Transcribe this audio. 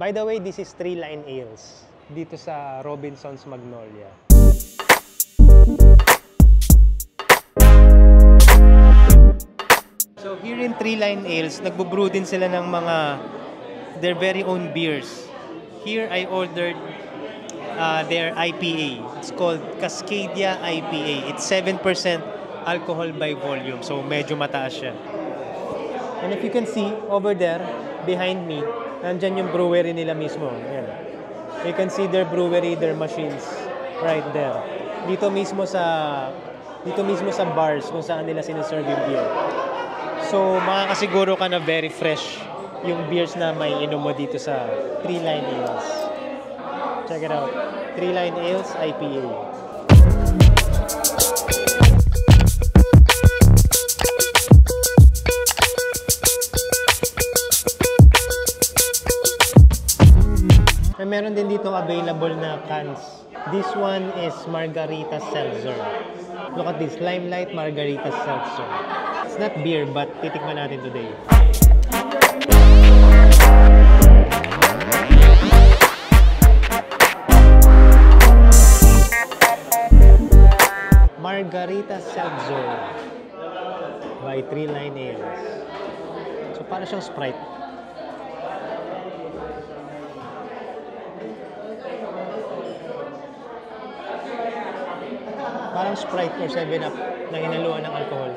By the way, this is Three Line Ales dito sa Robinson's Magnolia. So here in Three Line Ales, nagbo-brew din sila ng their very own beers. Here I ordered their IPA. It's called Cascadia IPA. It's 7% alcohol by volume, so medyo mataas siya. And if you can see over there behind me, nandyan yung brewery nila mismo. Ayan. You can see their brewery, their machines right there. Dito mismo sa bars kung saan nila sinaserve yung beer. So makakasiguro ka na very fresh yung beers na may inom mo dito sa Three Line Ales. Check it out. Three Line Ales IPA. Meron din dito available na cans. This one is Margarita Seltzer. Look at this, Limelight Margarita Seltzer. It's not beer, but titikman natin today. Margarita Seltzer by Three Line Ales. So para siyang Sprite. Parang Sprite or 7-Up na hinaluan ng alcohol.